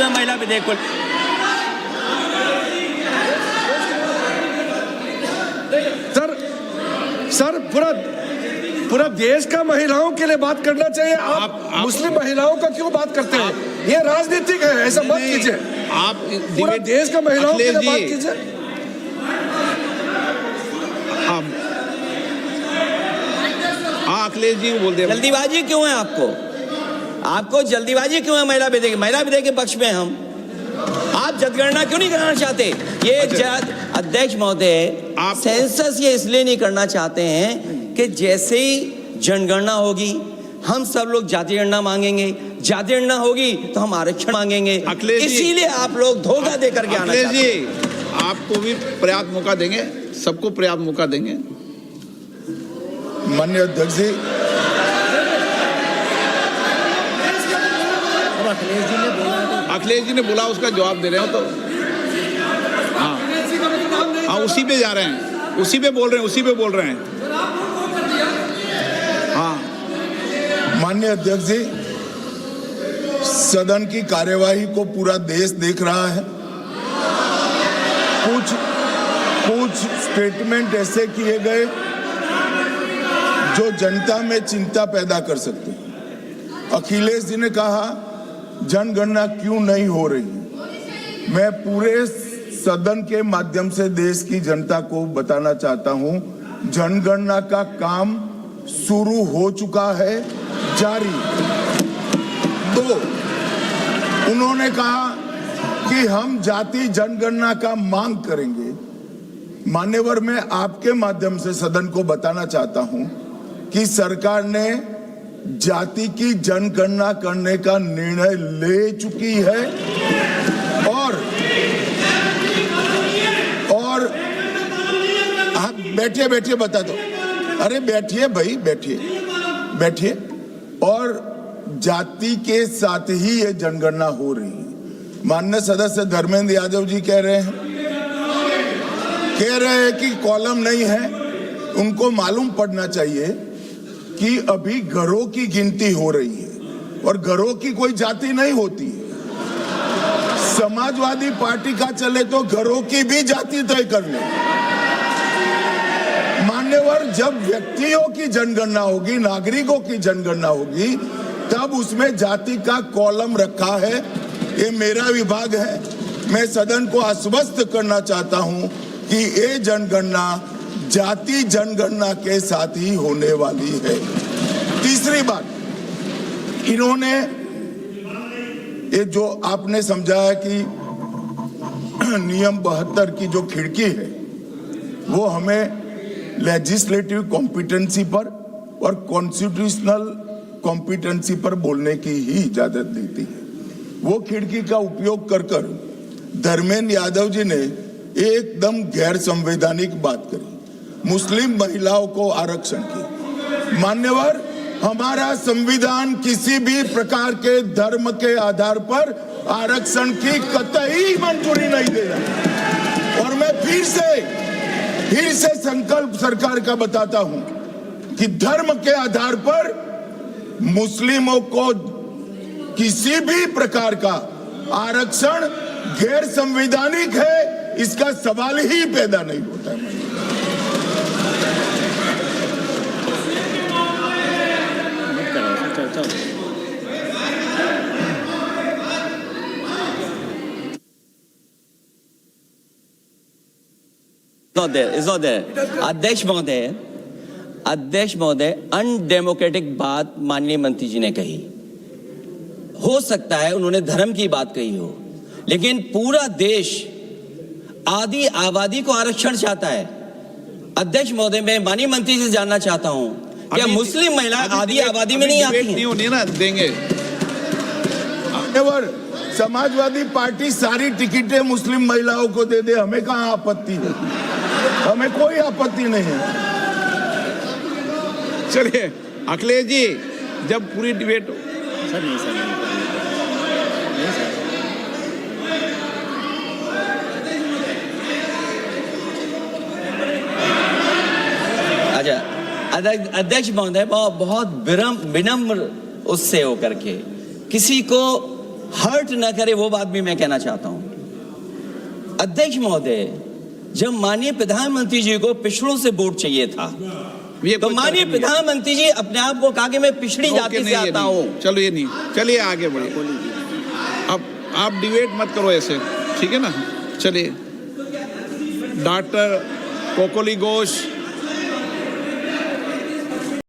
क्यों है महिला विधेयक को? सर पूरा देश का महिलाओं के लिए बात करना चाहिए। आप मुस्लिम महिलाओं का क्यों बात करते हैं? ये राजनीतिक है, ऐसा मत कीजिए। आप पूरा देश का महिलाओं के लिए बात कीजिए। अखिलेश जी बोल दे। जल्दीबाजी क्यों है आपको जल्दीबाजी क्यों है? महिला विधेयक के पक्ष में हम। आप जनगणना क्यों नहीं कराना चाहते? ये अध्यक्ष महोदय, आप सेंसस ये इसलिए नहीं करना चाहते हैं कि जैसे ही जनगणना होगी हम सब लोग जाति गणना मांगेंगे, जाति गणना होगी तो हम आरक्षण मांगेंगे, इसीलिए आप लोग धोखा दे करके आना चाहते हैं। अखिलेश जी, आपको भी पर्याप्त मौका देंगे, सबको पर्याप्त मौका देंगे। माननीय अध्यक्ष जी, अखिलेश जी ने बोला, उसका जवाब दे रहे हो तो हाँ, उसी पे जा रहे हैं, उसी पे बोल रहे हैं। हाँ, माननीय अध्यक्ष जी, सदन की कार्यवाही को पूरा देश देख रहा है। कुछ स्टेटमेंट ऐसे किए गए जो जनता में चिंता पैदा कर सकते हैं। अखिलेश जी ने कहा जनगणना क्यों नहीं हो रही। मैं पूरे सदन के माध्यम से देश की जनता को बताना चाहता हूं, जनगणना का काम शुरू हो चुका है, जारी। दो, उन्होंने कहा कि हम जाति जनगणना का मांग करेंगे। मान्यवर, मैं आपके माध्यम से सदन को बताना चाहता हूं कि सरकार ने जाति की जनगणना करने का निर्णय ले चुकी है और आप बैठिए बता दो। अरे बैठिए भाई, बैठिए। और जाति के साथ ही ये जनगणना हो रही है। माननीय सदस्य धर्मेंद्र यादव जी कह रहे हैं कि कॉलम नहीं है। उनको मालूम पड़ना चाहिए कि अभी घरों की गिनती हो रही है और घरों की कोई जाति नहीं होती है। समाजवादी पार्टी का चले तो घरों की भी जाति तय कर ले। मान्यवर, जब व्यक्तियों की जनगणना होगी, नागरिकों की जनगणना होगी, तब उसमें जाति का कॉलम रखा है। ये मेरा विभाग है। मैं सदन को आश्वस्त करना चाहता हूं कि ये जनगणना जाति जनगणना के साथ ही होने वाली है। तीसरी बात, इन्होंने ये जो आपने समझाया कि नियम 72 की जो खिड़की है वो हमें लेजिस्लेटिव कॉम्पिटेंसी पर और कॉन्स्टिट्यूशनल कॉम्पिटेंसी पर बोलने की ही इजाजत देती है। वो खिड़की का उपयोग कर धर्मेंद्र यादव जी ने एकदम गैर संवैधानिक बात करी, मुस्लिम महिलाओं को आरक्षण की। मान्यवर, हमारा संविधान किसी भी प्रकार के धर्म के आधार पर आरक्षण की कतई मंजूरी नहीं देगा। और मैं फिर से संकल्प सरकार का बताता हूं कि धर्म के आधार पर मुस्लिमों को किसी भी प्रकार का आरक्षण गैर संवैधानिक है, इसका सवाल ही पैदा नहीं होता है। It's not there. अध्यक्ष महोदय, अनडेमोक्रेटिक बात माननीय मंत्री जी ने कही। हो सकता है उन्होंने धर्म की बात कही हो, लेकिन पूरा देश आदि आबादी को आरक्षण चाहता है। अध्यक्ष महोदय, मैं माननीय मंत्री से जानना चाहता हूं, क्या मुस्लिम महिला आदि आबादी में नहीं आती नहीं ना देंगे। समाजवादी पार्टी सारी टिकटें मुस्लिम महिलाओं को दे दे, हमें कहां आपत्ति है? हमें कोई आपत्ति नहीं है। चलिए अखिलेश जी, जब पूरी डिबेट सर नहीं सर अच्छा, अध्यक्ष महोदय, बहुत विनम्र उससे होकर के किसी को हर्ट न करे वो बात भी मैं कहना चाहता हूं। अध्यक्ष महोदय, जब माननीय प्रधानमंत्री जी को पिछड़ों से वोट चाहिए था, ये तो कोई माननीय तर्क नहीं है। प्रधानमंत्री जी अपने आप को कहा कि मैं पिछड़ी ओके, जाति नहीं, से ये आता नहीं। हूं। चलो ये नहीं, चलिए आगे बढ़िए। अब आप डिबेट मत करो ऐसे, ठीक है ना। चलिए, डॉक्टर कोकोली घोष